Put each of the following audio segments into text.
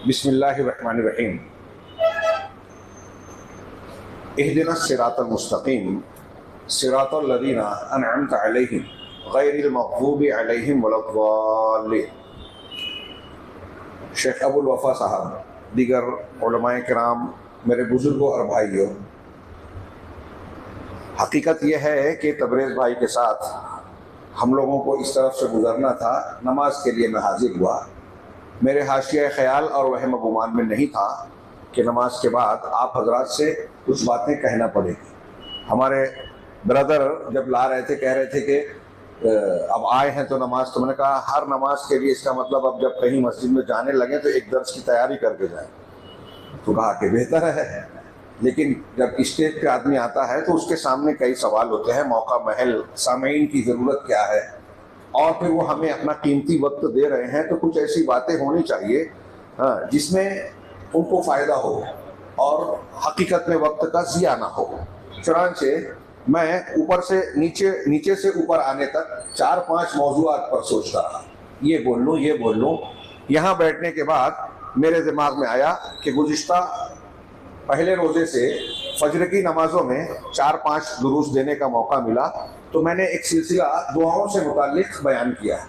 बिस्मिल्लाहिर्रहमानिर्रहीम। इहदिनस सिरातल मुस्तकीम सिरातल लज़ीना अनअमत अलैहिम गैरिल मग़ज़ूबि अलैहिम वलद्दाल्लीन। शेख अबुल वफ़ा साहब, दीगर उलमाए किराम, मेरे बुजुर्गों और भाइयों, हकीकत यह है कि तबरेज़ भाई के साथ हम लोगों को इस तरफ से गुजरना था। नमाज के लिए मैं हाजिर हुआ। मेरे हाशिया ख्याल और वहम गुमान में नहीं था कि नमाज के बाद आप हजरात से कुछ बातें कहना पड़ेगी। हमारे ब्रदर जब ला रहे थे, कह रहे थे कि अब आए हैं तो नमाज, तो मैंने कहा हर नमाज के लिए इसका मतलब अब जब कहीं मस्जिद में जाने लगे तो एक दर्स की तैयारी करके जाए। तो कहा कि बेहतर है, लेकिन जब स्टेज पे आदमी आता है तो उसके सामने कई सवाल होते हैं। मौका महल, सामीन की ज़रूरत क्या है, और फिर वो हमें अपना कीमती वक्त दे रहे हैं, तो कुछ ऐसी बातें होनी चाहिए जिसमें उनको फ़ायदा हो और हकीकत में वक्त का ज़िया ना हो। चुनांचे मैं ऊपर से नीचे, नीचे से ऊपर आने तक 4-5 मौज़ूआत पर सोचता रहा, ये बोल लूँ। यहाँ बैठने के बाद मेरे दिमाग में आया कि गुज़िश्ता पहले रोज़े से फजर की नमाज़ों में 4-5 दुरूस देने का मौका मिला, तो मैंने एक सिलसिला दुआओं से मुताल्लिक बयान किया है,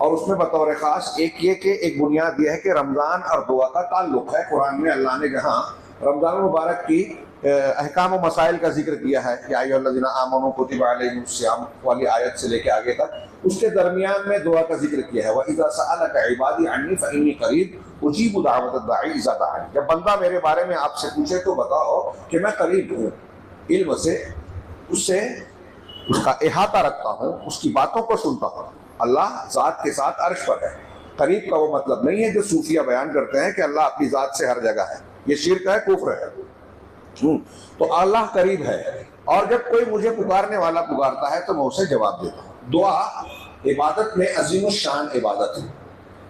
और उसमें बतौर ख़ास एक ये कि एक बुनियाद यह है कि रमज़ान और दुआ का ताल्लुक़ है। कुरान में अल्लाह ने जहाँ रमज़ान मुबारक की अहकाम व मसाइल का जिक्र किया है, या अय्युहल्लज़ीना आमनू कुतिबा अलैकुमुस्सियाम वाली आयत से लेकर आगे तक, उसके दरमियान में दुआ का जिक्र किया है। व इज़ा सअलका इबादी अन्नी फ़इन्नी क़रीब उजीबु दाअवतद दाई इज़ा दअनी। जब बंदा मेरे बारे में आपसे पूछे तो बताओ कि मैं करीब हूँ, इल्म से उससे उसका इहाता रखता हूँ, उसकी बातों को सुनता हूँ। अल्लाह ज़ात के साथ अर्श पर है। करीब का वो मतलब नहीं है जो सूफिया बयान करते हैं कि अल्लाह अपनी ज़ात से हर जगह है। ये शिर्क है, कुफ्र है। तो अल्लाह करीब है, और जब कोई मुझे पुकारने वाला पुकारता है तो मैं उसे जवाब देता हूँ। दुआ इबादत में अजीम शान इबादत है,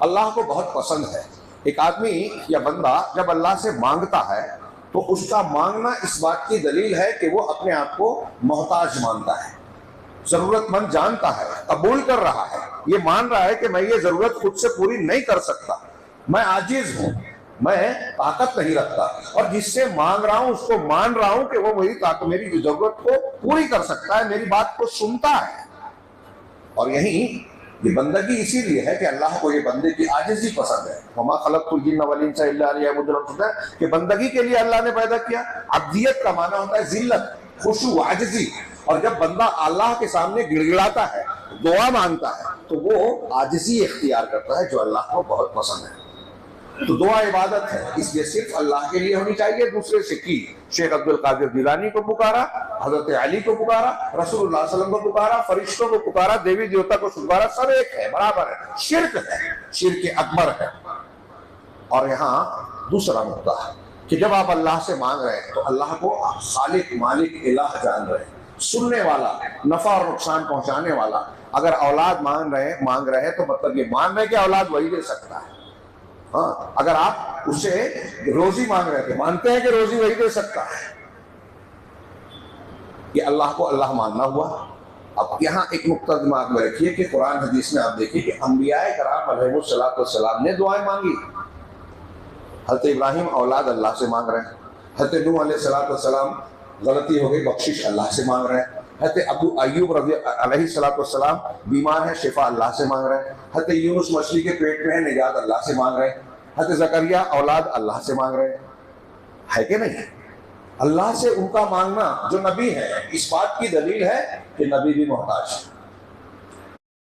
अल्लाह को बहुत पसंद है। एक आदमी या बंदा जब अल्लाह से मांगता है तो उसका मांगना इस बात की दलील है कि वो अपने आप को मोहताज मानता है, जरूरतमंद जानता है, कबूल कर रहा है, ये मान रहा है कि मैं ये जरूरत खुद से पूरी नहीं कर सकता, मैं आजिज हूं, मैं ताकत नहीं रखता, और जिससे मांग रहा हूं उसको मान रहा हूं कि वो मेरी जरूरत को पूरी कर सकता है, मेरी बात को सुनता है। और यही ये बंदगी इसीलिए है कि अल्लाह को ये बंदे की आजिज़ी पसंद है। वमा खलक़तुल जिन्ना वल इंसा इल्ला लियअबुदून, कि बंदगी के लिए अल्लाह ने पैदा किया। अब्दियत का माना होता है जिल्लत, खुशू, आजिज़ी। और जब बंदा अल्लाह के सामने गिड़गिड़ाता है, दुआ मांगता है, तो वो आजिज़ी इख्तियार करता है जो अल्लाह को बहुत पसंद है। तो दुआ इबादत है, इसलिए सिर्फ अल्लाह के लिए होनी चाहिए। दूसरे से की शेख अब्दुल कादिर जिलानी को पुकारा, हजरत अली को पुकारा, रसूलुल्लाह सल्लल्लाहु अलैहि वसल्लम को पुकारा, फरिश्तों को पुकारा, देवी देवता को पुकारा, सब एक है, बराबर है। शिर्क है, शिर्क अकबर है। और यहाँ दूसरा मुद्दा है कि जब आप अल्लाह से मांग रहे हैं तो अल्लाह को आप खालिक, मालिक, इलाह जान रहे हैं, सुनने वाला, नफा और नुकसान पहुंचाने वाला। अगर औलाद मांग रहे हैं तो मतलब ये मान रहे कि औलाद वही दे सकता है। हाँ, अगर आप उससे रोजी मांग रहे थे, मानते हैं कि रोजी वही दे सकता है, ये अल्लाह को अल्लाह मानना हुआ। अब यहाँ एक नुक्ता दिमाग में रखिए कि कुरान हदीस में आप देखिए कि अंबियाए कराम अलैहिस्सलाम ने दुआएं मांगी। हज़रत इब्राहिम औलाद अल्लाह से मांग रहे हैं, हज़रत नूह अलैहिस्सलाम गलती हो गई, बख्शिश अल्लाह से मांग रहे हैं, हज़रत अबू अय्यूब अलैहिस्सलाम बीमार है, शिफा अल्लाह से मांग रहे हैं, हज़रत यूनुस मछली के पेट में है, निजात अल्लाह से मांग रहे हैं, हज़रत ज़करिया औलाद अल्लाह से मांग रहे हैं। है कि नहीं? अल्लाह से उनका मांगना जो नबी है, इस बात की दलील है कि नबी भी मोहताज है।